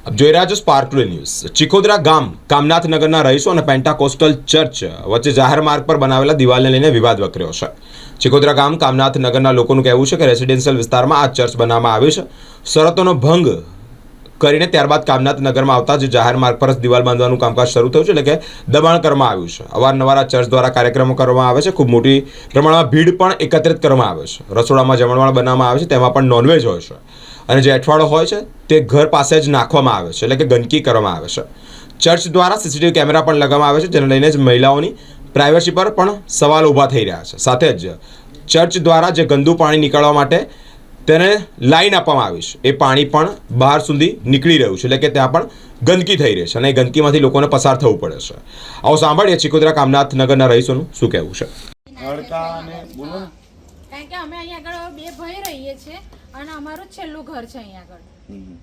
अब જોઈ રહ્યા છો સ્પાર્ક ટુડે ન્યૂઝ। ચિખોદરા ગામ કામનાથ નગરના રહીશો અને પેન્ટાકોસ્ટલ ચર્ચ વચ્ચે જાહેર માર્ગ પર બનાવેલા દિવાલને લઈને વિવાદ વકર્યો છે। ચિખોદરા ગામ કામનાથ નગરના લોકોનું કહેવું છે કે રેસિડેન્શિયલ વિસ્તારમાં આ ચર્ચ બનાવવામાં આવ્યું છે। શરતોનો ભંગ કરીને ત્યારબાદ કામનાથ નગરમાં આવતા જ જાહેર માર્ગ પર જ દિવાલ બાંધવાનું કામકાજ શરૂ થયું છે, એટલે કે દબાણ કરવામાં આવ્યું છે। અવારનવાર આ ચર્ચ દ્વારા કાર્યક્રમો કરવામાં આવે છે। ખૂબ મોટી પ્રમાણમાં ભીડ પણ એકત્રિત કરવામાં આવે છે। રસોડામાં જમણવાર બનાવવામાં આવે છે, તેમાં પણ નોનવેજ હોય છે અને જે અઠવાડો હોય છે તે ઘર પાસે જ નાખવામાં આવે છે, એટલે કે ગંદકી કરવામાં આવે છે। ચર્ચ દ્વારા સીસીટીવી કેમેરા પણ લગાવવામાં આવે છે, જેને લઈને જ મહિલાઓની પ્રાઇવસી પર પણ સવાલ ઊભા થઈ રહ્યા છે। સાથે જ ચર્ચ દ્વારા જે ગંદુ પાણી નીકળવા માટે તેને લાઈન આપવામાં આવી છે, એ પાણી પણ બહાર સુધી નીકળી રહ્યું છે, એટલે કે ત્યાં પણ ગંદકી થઈ રહી છે અને એ ગંદકીમાંથી લોકોને પસાર થવું પડે છે। આવો સાંભળીએ ચિખોદરા કામનાથ નગરના રહીશોનું શું કહેવું છે। કારણ કે અમે અહીંયા આગળ બે ભાઈ રહીએ છીએ અને અમારું જ છેલ્લું ઘર છે અહીંયા આગળ।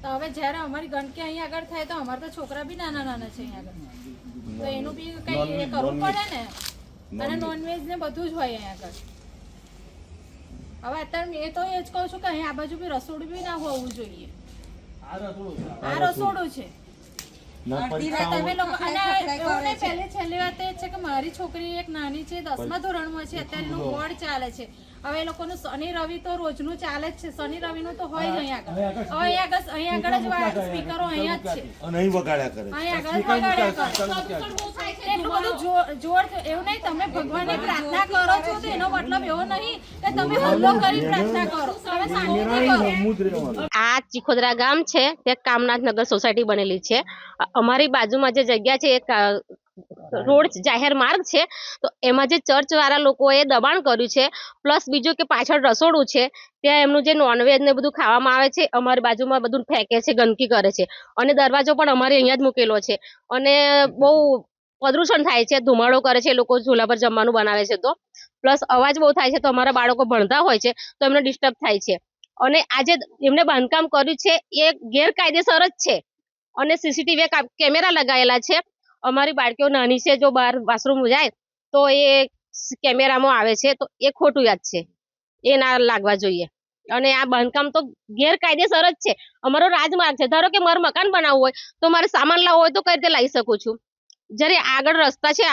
તો હવે જ્યારે અમારી ગંદકી અહીંયા આગળ થાય તો અમારા તો છોકરા બી નાના નાના છે અહીંયા આગળ, તો એનું બી કંઈ કરવું પડે ને। અને નોનવેજ ને બધું જ હોય અહીંયા આગળ। હવે અત્યારે મેં તો એ જ કહું છું કે અહીંયા આ બાજુ બી રસોડું બી ના હોવું જોઈએ। આ રસોડું છે। તમે લોકો અને એવું નહીં, પહેલી છેલ્લી વાત એ છે કે મારી છોકરી એક નાની છે, 10મા ધોરણમાં છે, અત્યારે એનું બોર્ડ ચાલે છે। હવે એ લોકોનું શનિ રવિ તો રોજનું ચાલે જ છે, શનિ રવિનું તો હોય જ અહીંયા આગળ। હવે અહીંયા આગળ જ સ્પીકરો અહીંયા જ છે, નહીં વગાડ્યા કરે, અહીંયા આગળ વગાડ્યા કરે। એટલું બધું જોર એવું નહીં, તમે ભગવાનની પ્રાર્થના કરો છો તો એનો મતલબ એવો નહીં કે તમે હલ્લો કરી પ્રાર્થના કરો, તમે શાંતિથી કરો। આ ચિખોદરા ગામ છે તે કામનાથ નગર સોસાયટી બનેલી છે। અમારી બાજુમાં જે જગ્યા છે એક રોડ જાહેર માર્ગ છે, તો એમાં જે ચર્ચ વાળા લોકોએ દબાણ કર્યું છે, પ્લસ બીજું કે પાછળ રસોડું છે, ત્યાં એમનું જે નોનવેજ ને બધું ખાવામાં આવે છે, અમારી બાજુમાં બધું ફેંકે છે, ગંદકી કરે છે અને દરવાજો પણ અમારે અહીંયા જ મૂકેલો છે અને બહુ પ્રદૂષણ થાય છે, ધુમાડો કરે છે, લોકો ચૂલા પર જમવાનું બનાવે છે તો પ્લસ અવાજ બહુ થાય છે, તો અમારા બાળકો ભણતા હોય છે તો એમને ડિસ્ટર્બ થાય છે। અને આજે એમને બાંધકામ કર્યું છે એ ગેરકાયદેસર જ છે અને સીસીટીવી કેમેરા લગાવેલા છે। અમારી બાળકીઓ નાની છે, જો બહાર વોશરૂમ જાય તો એ કેમેરામાં આવે છે, તો એ ખોટું યાદ છે, એ ના લાગવા જોઈએ। અને આ બાંધકામ તો ગેરકાયદેસર જ છે। અમારો રાજમાર્ગ છે, ધારો કે મારે મકાન બનાવવું હોય તો મારે સામાન લાવવો હોય તો કઈ રીતે લાવી શકું છું? જ્યારે આગળ રસ્તા છે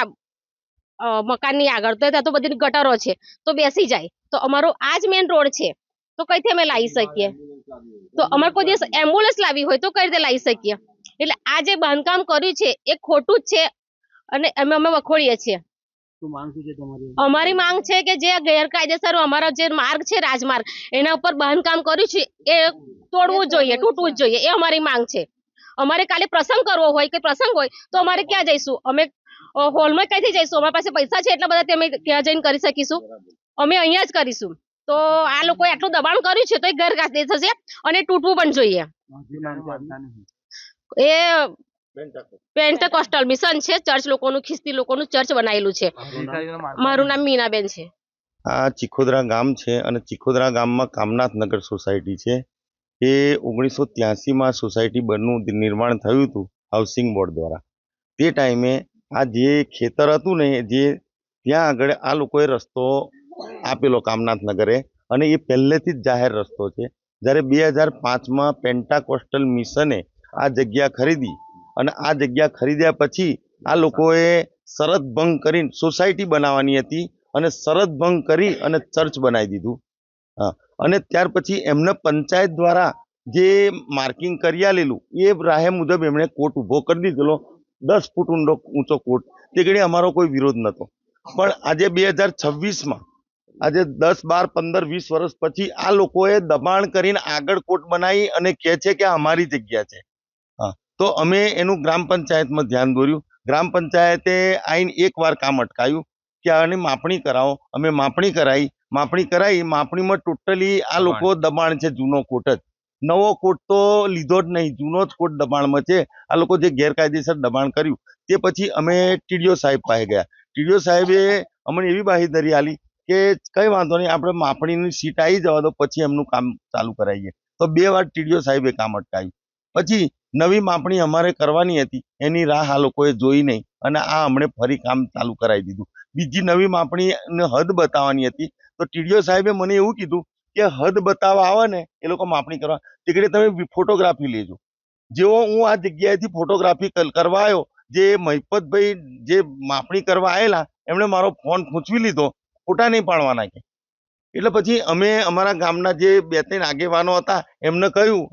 મકાનની આગળ, તો ત્યાં તો બધી ગટરો છે, તો બેસી જાય, તો અમારો આ જ મેઇન રોડ છે, તો કઈથી અમે લાવી શકીએ? તો અમારે કોઈ દિવસ એમ્બ્યુલન્સ લાવી હોય તો કઈ રીતે લાવી શકીએ? એટલે આ જે બાંધકામ કર્યું છે એ ખોટું જ છે અને અમે વખોડીએ છીએ। અમારી માંગ છે કે જે ગેરકાયદેસર અમારો જે માર્ગ છે રાજમાર્ગ, એના ઉપર બાંધકામ કર્યું છે એ તોડવું જોઈએ, તૂટવું જ જોઈએ, એ અમારી માંગ છે। અમારે કાલે પ્રસંગ કરવો હોય કે પ્રસંગ હોય તો અમારે ક્યાં જઈશું? અમે હોલમાં ક્યાંથી જઈશું? અમારી પાસે પૈસા છે એટલા બધા અમે ત્યાં જઈને કરી શકીશું? અમે અહીંયા જ કરીશું। તો આ લોકોએ આટલું દબાણ કર્યું છે તો એ ગેરકાયદેસર છે અને તૂટવું પણ જોઈએ। એ પેન્ટાકોસ્ટલ મિશન છે, ચર્ચ લોકોનું, ખ્રિસ્તી લોકોનું ચર્ચ બનાવેલું છે। મારું નામ મીનાબેન છે। આ ચિખોદરા ગામ છે અને ચિખોદરા ગામમાં કામનાથ નગર સોસાયટી છે। એ 1983માં સોસાયટી બનનું નિર્માણ થયું હતું હાઉસિંગ બોર્ડ દ્વારા। તે ટાઈમે આ જે ખેતર હતું ને, જે ત્યાં આગળ આ લોકોએ રસ્તો આપેલો કામનાથ નગરે, અને એ પહેલેથી જ જાહેર રસ્તો છે। જ્યારે 2005માં પેન્ટાકોસ્ટલ મિશને આ જગ્યા ખરીદી અને આ જગ્યા ખરીદ્યા પછી આ લોકોએ શરત ભંગ કરીને સોસાયટી બનાવવાની હતી અને શરત ભંગ કરી અને ચર્ચ બનાવી દીધું। હા, અને ત્યાર પછી એમને પંચાયત દ્વારા જે માર્કિંગ કરી આલેલું એ રાહે મુજબ એમણે કોર્ટ ઊભો કરી દીધેલો, 10 ફૂટ ઊંચો કોર્ટ। તે ઘડી અમારો કોઈ વિરોધ નહોતો, પણ આજે 2026માં આજે 10, 12, 15, 20 વર્ષ પછી આ લોકોએ દબાણ કરીને આગળ કોર્ટ બનાવી અને કહે છે કે આ અમારી જગ્યા છે। હા, તો અમે એનું ગ્રામ પંચાયતમાં ધ્યાન દોર્યું। ગ્રામ પંચાયતે આવીને એકવાર કામ અટકાયું કે આની માપણી કરાવો। અમે માપણી કરાવી, માપણીમાં ટોટલી આ લોકો દબાણ છે, જૂનો કોર્ટ જ, નવો કોર્ટ તો લીધો જ નહીં, જૂનો જ કોર્ટ દબાણમાં છે। આ લોકો જે ગેરકાયદેસર દબાણ કર્યું તે પછી અમે ટીડીઓ સાહેબ પાસે ગયા। ટીડીઓ સાહેબે અમને એવી બાહેધરી આલી કે કઈ વાંધો નહીં, આપણે માપણીની સીટ આવી જવા દો, પછી એમનું કામ ચાલુ કરાવીએ। તો 2 વાર ટીડીઓ સાહેબે કામ અટકાવ્યું। પછી નવી માપણી અમારે કરવાની હતી, એની રાહ આ લોકોએ જોઈ નહીં અને આ હમણે ફરી કામ ચાલુ કરાવી દીધું। બીજી નવી માપણી હદ બતાવવાની હતી, તો ટીડીઓ સાહેબે મને એવું કીધું કે હદ બતાવવા આવે ને એ લોકો માપણી કરવા, તે ઘડી તમે ફોટોગ્રાફી લેજો। જેવો હું આ જગ્યાએથી ફોટોગ્રાફી કરવા આવ્યો, જે મહિપતભાઈ જે માપણી કરવા આવેલા એમણે મારો ફોન ખૂંચવી લીધો, ફોટા નહીં પાડવાના કે. એટલે પછી અમે અમારા ગામના જે 2-3 આગેવાનો હતા એમને કહ્યું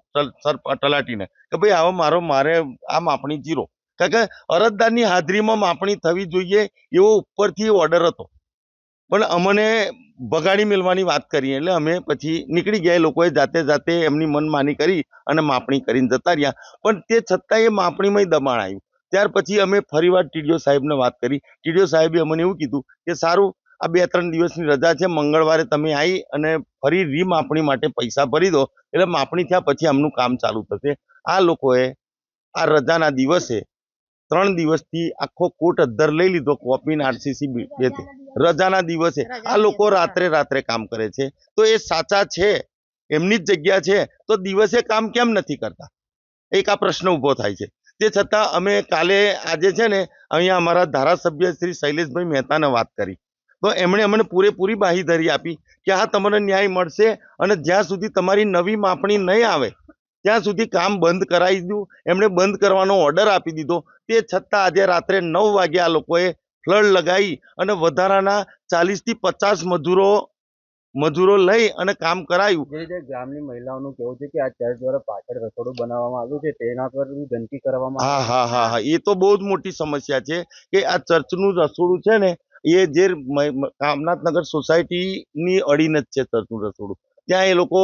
તલાટીને કે ભાઈ આવો મારે આ માપણી જીરો, કારણ કે અરજદારની હાજરીમાં માપણી થવી જોઈએ એવો ઉપરથી ઓર્ડર હતો, પણ અમને બગાડી મેળવાની વાત કરી એટલે અમે પછી નીકળી ગયા. એ લોકોએ જાતે એમની મનમાની કરી અને માપણી કરીને જતા રહ્યા, પણ તે છતાં એ માપણીમાં દબાણ આવ્યું. ત્યાર પછી અમે ફરીવાર ટીડીઓ સાહેબને વાત કરી. ટીડીઓ સાહેબે અમને એવું કીધું કે સારું, આ 2-3 દિવસની રજા છે, મંગળવારે તમે આવી અને ફરી રીમાપણી માટે પૈસા ભરી દો, એટલે માપણી થયા પછી આમનું કામ ચાલુ થશે. આ લોકોએ આ રજાના દિવસે 3 દિવસથી આખો કોર્ટ અદ્ધર લઈ લીધો, કોપી ને આરસીસી રજાના દિવસે આ લોકો રાત્રે કામ કરે છે. તો એ સાચા છે, એમની જ જગ્યા છે, તો દિવસે કામ કેમ નથી કરતા? એક આ પ્રશ્ન ઉભો થાય છે. તે છતાં અમે આજે છે ને અહીંયા અમારા ધારાસભ્ય શ્રી શૈલેષભાઈ મહેતાને વાત કરી, તો એમણે અમને પૂરેપૂરી બાંહેધરી આપી કે હા તમને ન્યાય મળશે અને જ્યાં સુધી તમારી નવી માપણી નહીં આવે ત્યાં સુધી કામ બંધ કરાવી દીધું. એમણે બંધ કરવાનો ઓર્ડર આપી દીધો. તે છતાં આજે રાત્રે 9 વાગે આ લોકોએ ફ્લડ લગાવી અને વધારાના 40 થી 50 મજૂરો લઈ અને કામ કરાયું. જે રીતે ગામની મહિલાઓનું કહેવું છે કે આ ચર્ચ દ્વારા પાછળ રસોડું બનાવવામાં આવ્યું છે, તેના પર ગંદકી કરવામાં હા, એ તો બહુ જ મોટી સમસ્યા છે કે આ ચર્ચનું રસોડું છે ને એ જે કામનાથનગર સોસાયટીની અડીને જ છે ચર્ચનું રસોડું. ત્યાં એ લોકો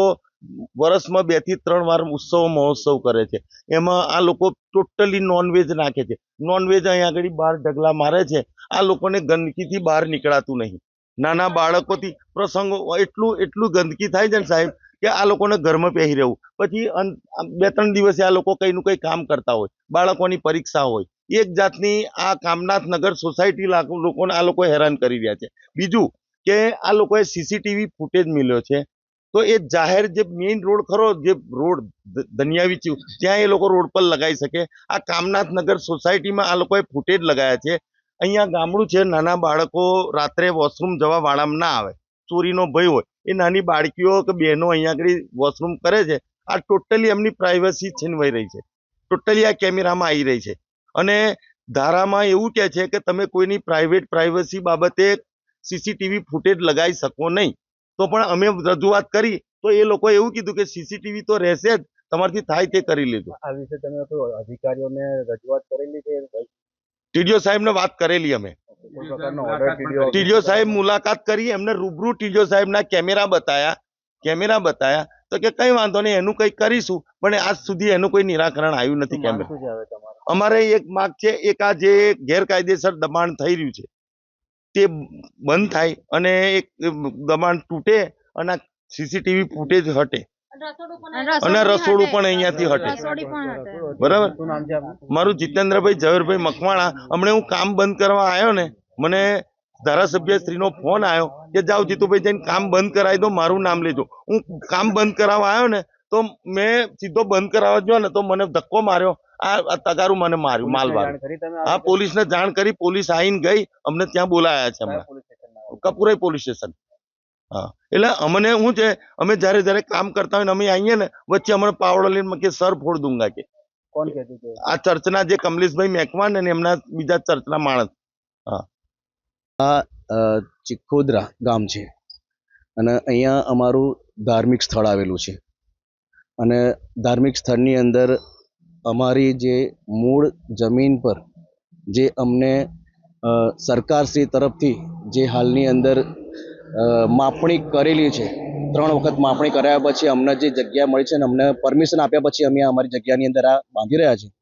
વર્ષમાં 2 થી 3 વાર ઉત્સવ મહોત્સવ કરે છે. એમાં આ લોકો ટોટલી નોનવેજ નાખે છે. નોનવેજ અહીંયા આગળ બહાર ઢગલા મારે છે. આ લોકોને ગંદકીથી બહાર નીકળાતું નહીં. નાના બાળકોથી પ્રસંગો એટલું ગંદકી થાય છે ને સાહેબ કે આ લોકોને ઘરમાં પહેરી રહેવું. પછી 2-3 દિવસે આ લોકો કંઈનું કંઈ કામ કરતા હોય, બાળકોની પરીક્ષા હોય. એક જાતની આ કામનાથનગર સોસાયટી લોકોને આ લોકો હેરાન કરી રહ્યા છે. બીજું કે આ લોકોએ સીસીટીવી ફૂટેજ મળ્યો છે, તો એ જાહેર જે મેઇન રોડ ખરો, જે રોડ દનિયાવી ત્યાં એ લોકો રોડ પર લગાવી શકે. આ કામનાથનગર સોસાયટીમાં આ લોકોએ ફૂટેજ લગાવ્યા છે. અહીંયા ગામડું છે, નાના બાળકો રાત્રે વોશરૂમ જવા વાળામાં ના આવે, ચોરીનો ભય હોય, એ નાની બાળકીઓ કે બહેનો અહીંયા આગળ વોશરૂમ કરે છે. આ ટોટલી એમની પ્રાઇવસી છીનવાઈ રહી છે, ટોટલી આ કેમેરામાં આવી રહી છે. અને ધારામાં એવું કહે છે કે તમે કોઈની પ્રાઇવસી બાબતે સીસીટીવી ફૂટેજ લગાવી શકો નહીં. તો પણ અમે રજૂઆત કરી તો એ લોકોએ એવું કીધું કે સીસીટીવી તો રહેશે જ, તમારથી થાય તે કરી લેજો. આ વિશે તમે અધિકારીઓને રજૂઆત કરેલી છે? ટીડીઓ સાહેબને વાત કરેલી અમે. કોઈ પ્રકારનો ઓર્ડર ટીડીઓ સાહેબ મુલાકાત કરી, એમને રૂબરૂ ટીડીઓ સાહેબના કેમેરા બતાયા તો કે કઈ વાંધો નહીં, એનું કંઈ કરીશું, પણ આજ સુધી એનું કોઈ નિરાકરણ આવ્યું નથી. કેમેરા અમારે એક માગ છે, એક આ જે ગેરકાયદેસર દબાણ થઈ રહ્યું છે તે બંધ થાય અને એક દબાણ તૂટે અને સીસીટીવી ફૂટેજ હટે અને રસોડું પણ અહીંયાથી હટે. બરાબર. મારું જીતેન્દ્રભાઈ ઝવેરભાઈ મકવાણા. હમણાં હું કામ બંધ કરવા આવ્યો ને, મને ધારાસભ્ય શ્રીનો ફોન આવ્યો કે જાઓ જીતુભાઈ જઈને કામ બંધ કરાવી દો, મારું નામ લેજો. હું કામ બંધ કરાવવા આવ્યો ને તો મેં સીધો બંધ કરાવવા ગયો ને તો મને ધક્કો માર્યો, આ તગારું મને માર્યું, માલબાર. હા, પોલીસને જાણ કરી, પોલીસ આવીને ગઈ, અમને ત્યાં બોલાયા છે હમણાં કપુરાઈ પોલીસ સ્ટેશન. હા, એટલે અમને શું છે, અમે જયારે કામ કરતા હોય ને અમે આવીએ ને વચ્ચે અમને પાવડો લઈને કે સર ફોડ દુંગા કે. કોણ કહેતું છે? આ ચર્ચના જે કમલેશભાઈ મેકવાન અને એમના બીજા ચર્ચના માણસ. ચિખોદરા ગામ છે અને અહીંયા અમારું ધાર્મિક સ્થળ આવેલું છે. અને ધાર્મિક સ્થળની અંદર અમારી જે મૂળ જમીન પર જે અમને સરકારશ્રી તરફથી જે હાલની અંદર માપણી કરેલી છે, 3 વખત માપણી કરાયા પછી અમને જે જગ્યા મળી છે અને અમને પરમિશન આપ્યા પછી અમે અમારી જગ્યાની અંદર આ બાંધી રહ્યા છીએ.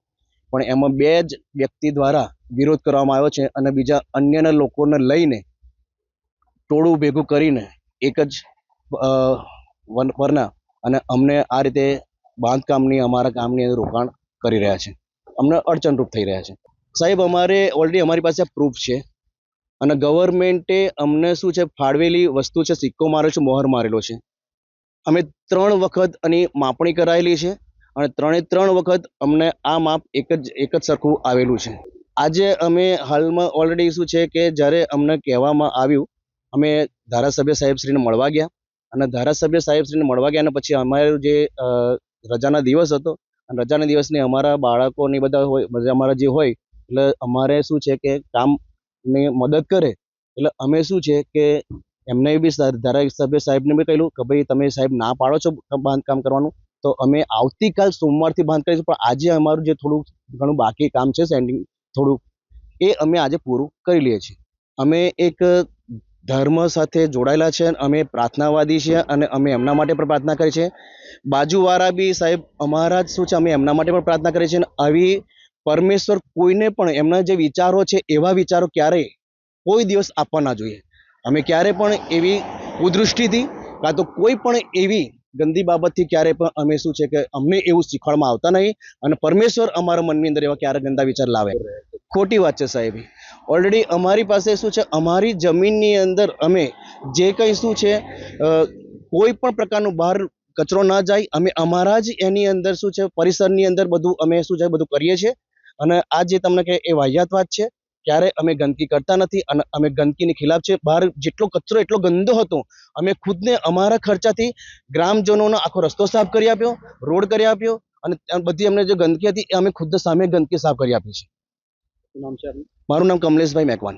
પણ એમાં 2 જ વ્યક્તિ દ્વારા વિરોધ કરવામાં આવ્યો છે અને બીજા અન્ય લોકોને લઈને ટોળું ભેગું કરીને એક જ વરના અને અમને આ રીતે બાંધકામની અમારા કામની અંદર રોકાણ કરી રહ્યા છે. અમને અડચણરૂપ થઈ રહ્યા છે. સાહેબ, ઓલરેડી અમારી પાસે પ્રૂફ છે અને ગવર્મેન્ટે અમને શું છે ફાળવેલી વસ્તુ છે, સિક્કો માર્યો છે, મોહર મારેલો છે. અમે 3 વખત આની માપણી કરાયેલી છે અને 3 વખત અમને આ માપ એક જ સરખું આવેલું છે. આજે અમે હાલમાં ઓલરેડી શું છે કે જ્યારે અમને કહેવામાં આવ્યું, અમે ધારાસભ્ય સાહેબશ્રીને મળવા ગયા અને ધારાસભ્ય સાહેબશ્રીને મળવા ગયા અને પછી અમારો જે રજાના દિવસ હતો અને રજાના દિવસની અમારા બાળકોને બધા હોય, બધા અમારા જે હોય, એટલે અમારે શું છે કે કામની મદદ કરે, એટલે અમે શું છે કે એમને બી ધારાસભ્ય સાહેબને બી કહ્યું કે ભાઈ તમે સાહેબ ના પાડો છો બાંધકામ કરવાનું, તો અમે આવતીકાલ સોમવારથી બાંધ કરીશું, પણ આજે અમારું જે થોડું ઘણું બાકી કામ છે સેન્ડિંગ થોડું, એ અમે આજે પૂરું કરી લઈએ છીએ. અમે એક ધર્મ સાથે જોડાયેલા છે, અમે પ્રાર્થનાવાદી છીએ અને અમે એમના માટે પણ પ્રાર્થના કરી છે. બાજુવાળા બી સાહેબ અમારા જ શું છે, અમે એમના માટે પણ પ્રાર્થના કરી છે. અને આવી પરમેશ્વર કોઈને પણ એમના જે વિચારો છે એવા વિચારો ક્યારેય કોઈ દિવસ આપવા ના જોઈએ. અમે ક્યારે પણ એવી કુદૃષ્ટિથી કાં તો કોઈ પણ એવી ગંદી બાબતથી ક્યારે પણ અમે શું છે કે અમને એવું શીખવાડવામાં આવતા નહીં, અને પરમેશ્વર અમારા મનની અંદર એવા ક્યારે ગંદા વિચાર લાવે. ખોટી વાત છે સાહેબ. ઓલરેડી અમારી પાસે શું છે, અમારી જમીનની અંદર અમે જે કંઈ શું છે કોઈ પણ પ્રકારનું બહાર કચરો ના જાય, અમે અમારા જ એની અંદર શું છે પરિસરની અંદર બધું અમે શું છે બધું કરીએ છીએ. અને આ જે તમને કે એ વાહિયાત વાત છે, ક્યારે અમે ગંદકી કરતા નથી અને અમે ગંદકીની ખિલાફ છે. બહાર જેટલો કચરો એટલો ગંદો હતો, અમે ખુદને અમારા ખર્ચાથી ગ્રામજનોનો આખો રસ્તો સાફ કરી આપ્યો, રોડ કરી આપ્યો, અને બધી અમને જે ગંદકી હતી એ અમે ખુદ સામે ગંદકી સાફ કરી આપી છે. શું નામ છે આપનું? મારું નામ કમલેશભાઈ મેકવાન.